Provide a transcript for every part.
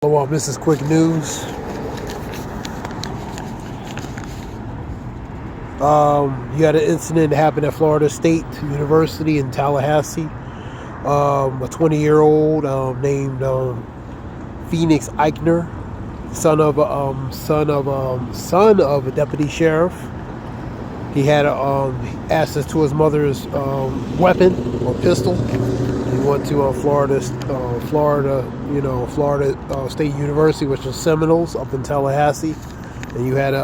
Well, this is quick news. You had an incident that happened at Florida State University in Tallahassee. A 20-year-old named Phoenix Eichner, son of a deputy sheriff. He had access to his mother's weapon or pistol. He went to Florida State University, which is Seminoles up in Tallahassee, and you had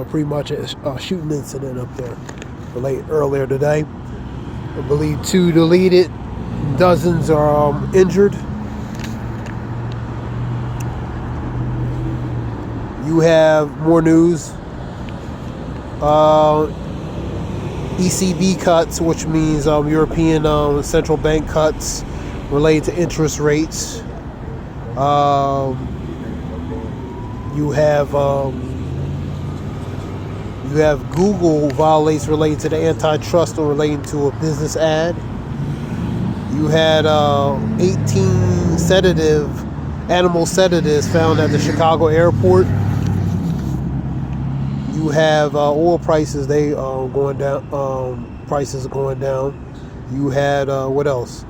pretty much a shooting incident up there earlier today. I believe 2 deleted, dozens are injured. You have more news. ECB cuts, which means European central bank cuts related to interest rates. You have Google violates related to the antitrust or relating to a business ad. You had 18 animal sedatives found at the Chicago airport. You have oil prices, going down. Prices are going down. You had what else?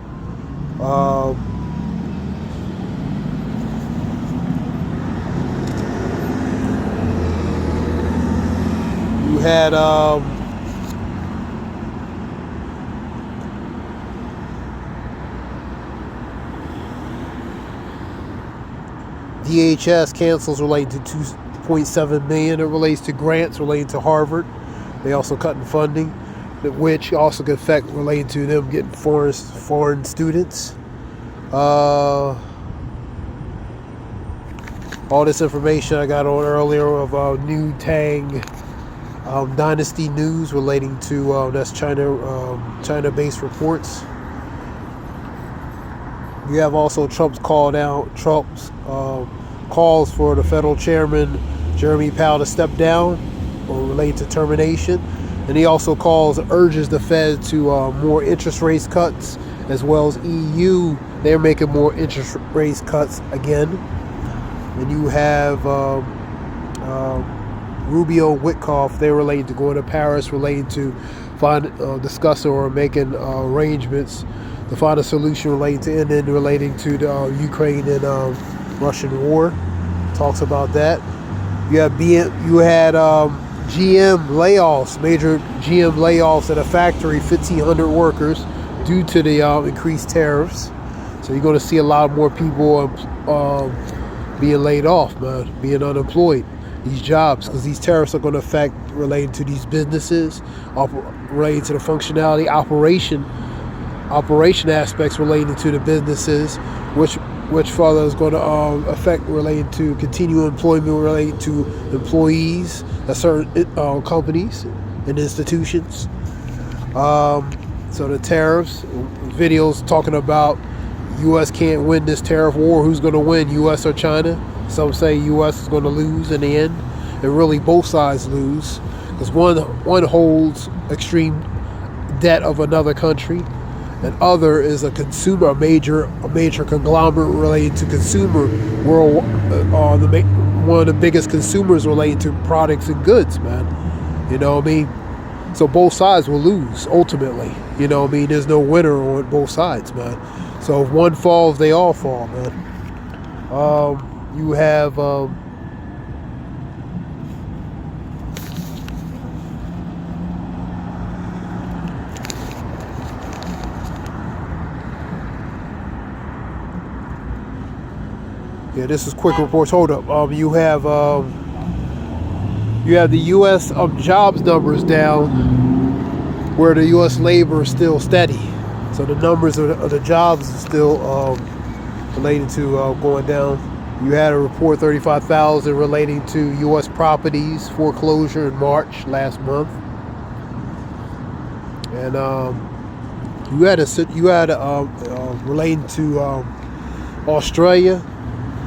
You had DHS cancels related to $2.7 million. It relates to grants relating to Harvard. They also cutting funding, which also could affect related to them getting foreign students. All this information I got on earlier of New Tang Dynasty News relating to that's China-based reports. You have also Trump's calls for the federal chairman Jeremy Powell to step down or related to termination, and he also urges the Fed to more interest rate cuts, as well as EU. They're making more interest rate cuts again. And you have Rubio and Witkoff. They're related to going to Paris, related to discussing or making arrangements to find a solution relating to the Ukraine and Russian war. Talks about that. You had GM layoffs, major GM layoffs at a factory, 1,500 workers due to the increased tariffs. So you're going to see a lot more people being laid off, man, being unemployed. These jobs, because these tariffs are going to affect related to these businesses, related to the functionality, operation aspects related to the businesses, which further is going to affect related to continued employment related to employees at certain companies and institutions. So the tariffs, videos talking about U.S. can't win this tariff war. Who's going to win, U.S. or China? Some say U.S. is going to lose in the end, and really both sides lose, because one holds extreme debt of another country, and other is a consumer, a major conglomerate related to consumer world, one of the biggest consumers related to products and goods, man. You know what I mean? So both sides will lose ultimately. You know what I mean? There's no winner on both sides, man. So if one falls, they all fall, man. You have this is quick reports. Hold up. You have the U.S. jobs numbers down, where the U.S. labor is still steady. So the numbers of the jobs are still related to going down. You had a report 35,000 relating to U.S. properties foreclosure in March last month, and you had relating to Australia,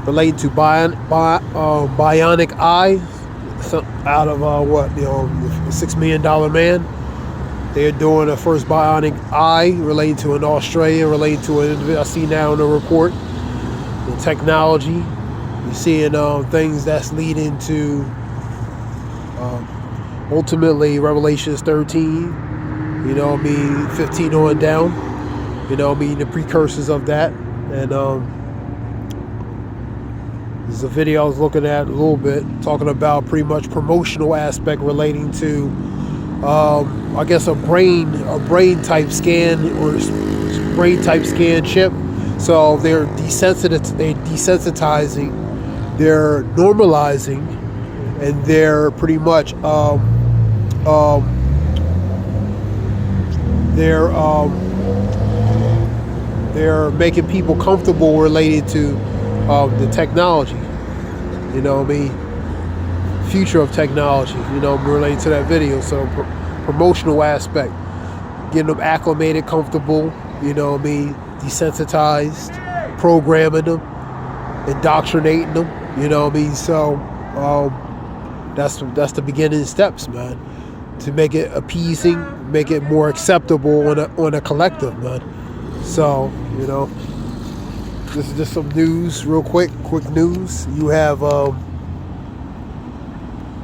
relating to bionic eye, out of $6 million man. They're doing the first bionic eye relating to an Australia, relating to I see now in the report, the technology. You're seeing things that's leading to ultimately Revelations 13, 15 on down, the precursors of that. And there's a video I was looking at a little bit talking about pretty much promotional aspect relating to I guess a brain type scan or brain type scan chip. So they're desensitizing, they're normalizing, and they're pretty much they're making people comfortable related to the technology. Future of technology. Related to that video. So promotional aspect, getting them acclimated, comfortable. Desensitized, programming them, indoctrinating them. So that's the beginning steps, man, to make it appeasing, make it more acceptable on a collective, man. So this is just some news, real quick news. You have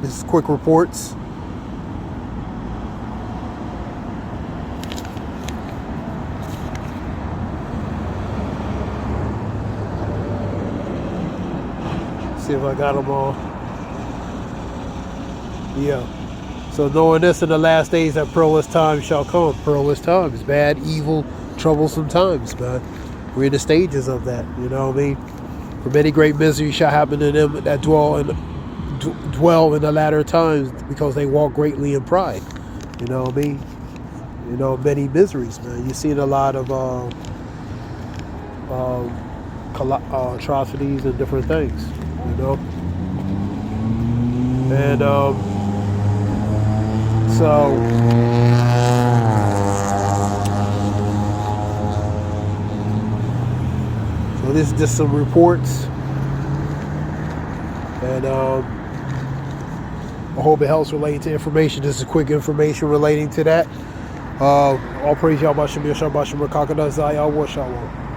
this is quick reports. See if I got them all. Yeah. So knowing this, in the last days that perilous times shall come. Perilous times, bad, evil, troublesome times, man. We're in the stages of that. For many great misery shall happen to them that dwell in the latter times, because they walk greatly in pride. Many miseries, man. You've seen a lot of atrocities and different things. And so this is just some reports, and I hope it helps relating to information. This is quick information relating to that. All praise Yahweh Shem Yahweh Shem Rakakadazai Yahweh Shalom.